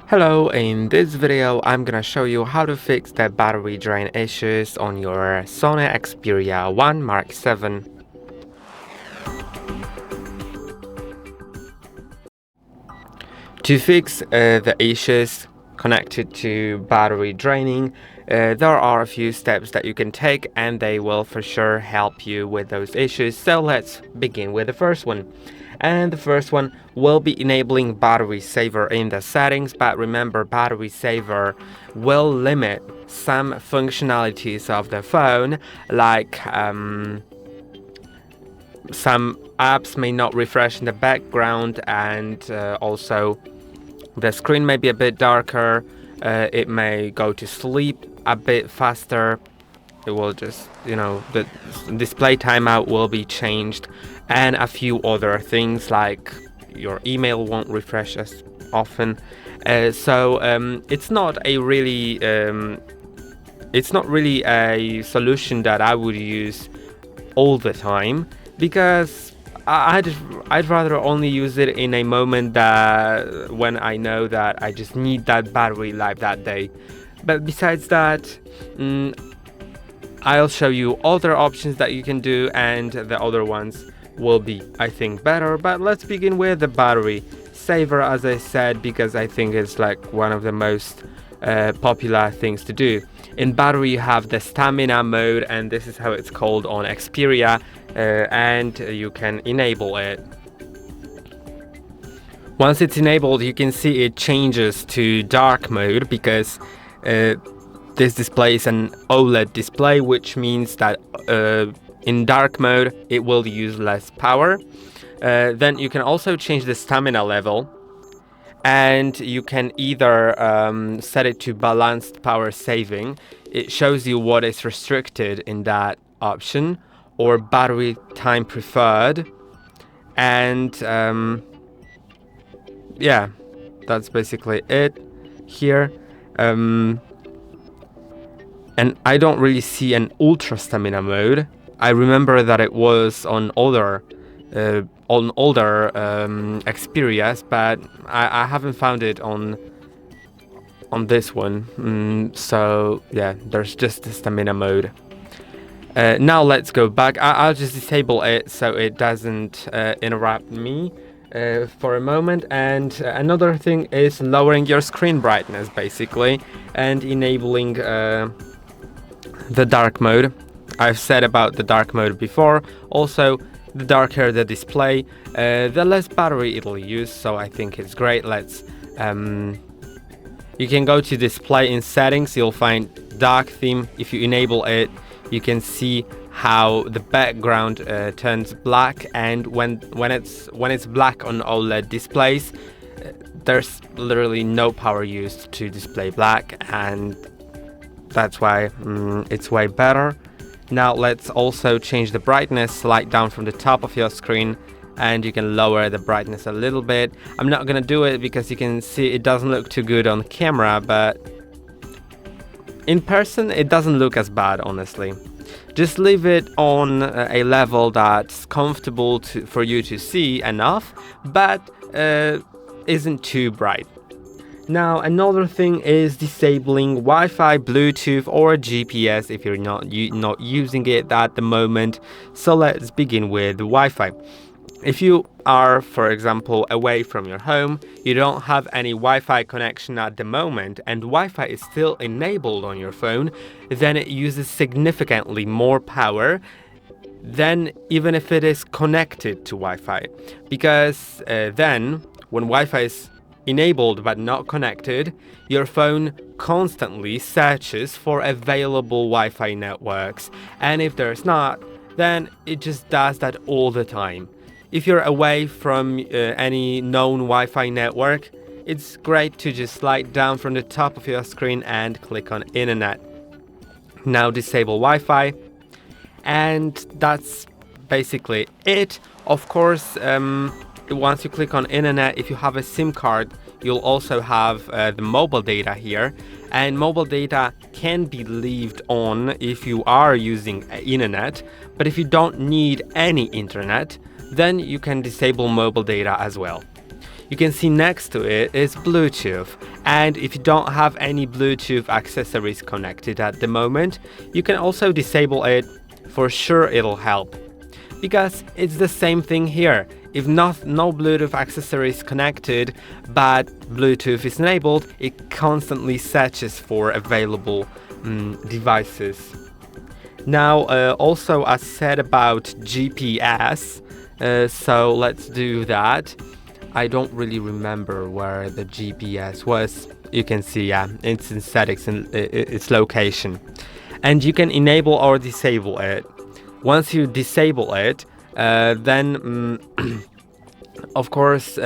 Hello, in this video I'm gonna show you how to fix the battery drain issues on your SONY Xperia 1 Mark 7. To fix the issues connected to battery draining, there are a few steps that you can take and they will for sure help you with those issues. So let's begin with the first one. And the first one will be enabling battery saver in the settings, but remember, battery saver will limit some functionalities of the phone, like some apps may not refresh in the background, and also the screen may be a bit darker, it may go to sleep a bit faster, it will just, the display timeout will be changed, and a few other things like your email won't refresh as often. So it's not really a solution that I would use all the time, because I'd rather only use it in a moment that when I know that I just need that battery life that day. But besides that, I'll show you other options that you can do, and the other ones will be, I think, better. But let's begin with the battery saver, as I said, because I think it's like one of the most popular things to do. In battery you have the stamina mode, and this is how it's called on Xperia, and you can enable it. Once it's enabled, you can see it changes to dark mode, because this display is an OLED display, which means that in dark mode it will use less power. Then you can also change the stamina level, and you can either set it to balanced power saving. It shows you what is restricted in that option, or battery time preferred, and yeah, that's basically it here. And I don't really see an ultra stamina mode. I remember that it was on older Xperias, but I haven't found it on this one. So yeah, there's just the stamina mode. Now let's go back. I'll just disable it so it doesn't interrupt me for a moment. And another thing is lowering your screen brightness, basically, and enabling the dark mode. I've said about the dark mode before. Also, the darker the display, the less battery it'll use, so I think it's great. Let's you can go to display in settings, you'll find dark theme. If you enable it, you can see how the background turns black, and when it's black on OLED displays, there's literally no power used to display black, and that's why it's way better. Now let's also change the brightness, slide down from the top of your screen, and you can lower the brightness a little bit. I'm not gonna do it because you can see it doesn't look too good on camera, but in person it doesn't look as bad, honestly. Just leave it on a level that's comfortable for you to see enough, but isn't too bright. Now another thing is disabling Wi-Fi, Bluetooth or GPS if you're not using it at the moment. So let's begin with Wi-Fi. If you are, for example, away from your home, you don't have any Wi-Fi connection at the moment, and Wi-Fi is still enabled on your phone, then it uses significantly more power than even if it is connected to Wi-Fi. Because then, when Wi-Fi is enabled but not connected, your phone constantly searches for available Wi-Fi networks, and if there's not, then it just does that all the time. If you're away from any known Wi-Fi network, it's great to just slide down from the top of your screen and click on Internet. Now disable Wi-Fi, and that's basically it. Of course, once you click on Internet, if you have a SIM card, you'll also have the mobile data here, and mobile data can be left on if you are using Internet, but if you don't need any internet, then you can disable mobile data as well. You can see next to it is Bluetooth, and if you don't have any Bluetooth accessories connected at the moment, you can also disable it. For sure it'll help, because it's the same thing here. If no Bluetooth accessories connected, but Bluetooth is enabled, it constantly searches for available devices. Now, also as said about GPS, so let's do that. I don't really remember where the GPS was. You can see, yeah, it's in settings and its location. And you can enable or disable it. Once you disable it, then of course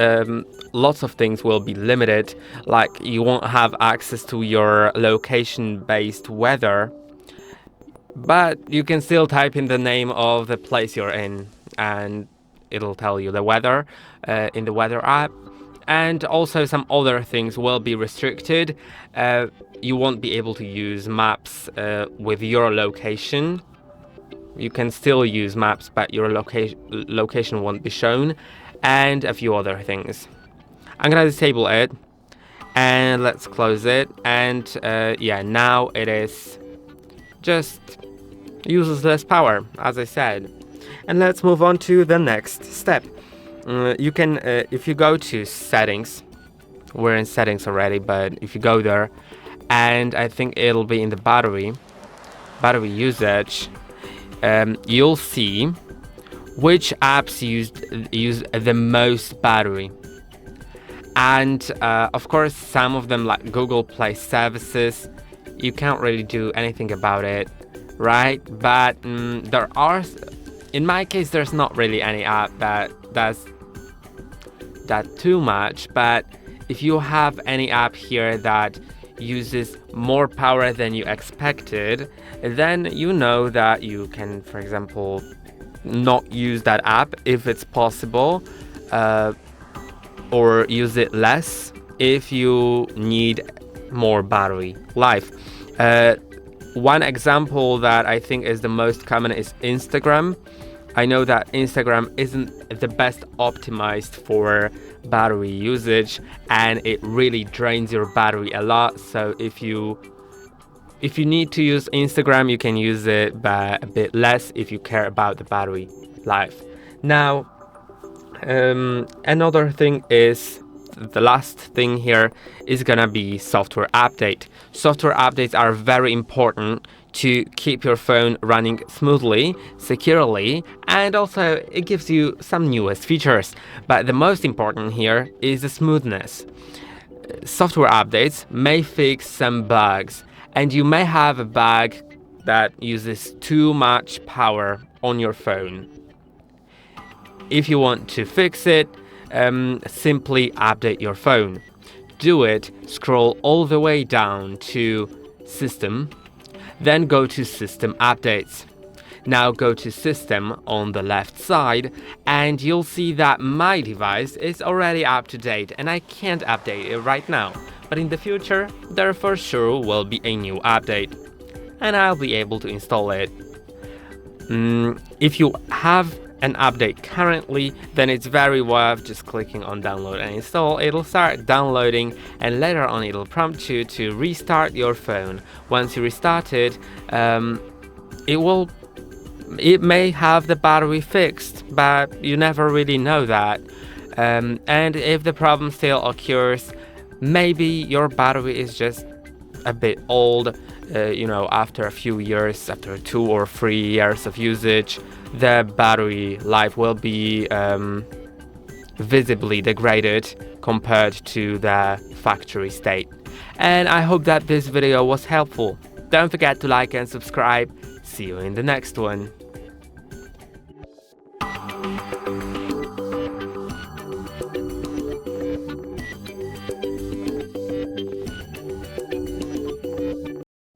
lots of things will be limited, like you won't have access to your location-based weather, but you can still type in the name of the place you're in and it'll tell you the weather in the weather app. And also some other things will be restricted. You won't be able to use maps with your location. You can still use maps, but your location won't be shown, and a few other things. I'm gonna disable it, and let's close it. And yeah, now it is just uses less power, as I said. And let's move on to the next step. You can, if you go to settings, we're in settings already, but if you go there, and I think it'll be in the battery usage, you'll see which apps use the most battery. And of course, some of them, like Google Play services, you can't really do anything about it, right? But there are, in my case, there's not really any app that does that too much. But if you have any app here that uses more power than you expected, then you know that you can, for example, not use that app if it's possible, or use it less if you need more battery life. One example that I think is the most common is Instagram. I know that Instagram isn't the best optimized for battery usage, and it really drains your battery a lot. So if you need to use Instagram, you can use it, but a bit less if you care about the battery life. Now, another thing is, the last thing here is gonna be software update. Software updates are very important to keep your phone running smoothly, securely, and also it gives you some newest features. But the most important here is the smoothness. Software updates may fix some bugs, and you may have a bug that uses too much power on your phone. If you want to fix it, simply update your phone. Do it, scroll all the way down to System, then go to System Updates. Now go to System on the left side, and you'll see that my device is already up to date and I can't update it right now. But in the future, there for sure will be a new update, and I'll be able to install it. If you have an update currently, then it's very worth just clicking on download and install. It'll start downloading, and later on it'll prompt you to restart your phone. Once you restart it, it may have the battery fixed, but you never really know that. And if the problem still occurs, maybe your battery is just a bit old. After a few years, after 2 or 3 years of usage, the battery life will be visibly degraded compared to the factory state. And I hope that this video was helpful. Don't forget to like and subscribe. See you in the next one.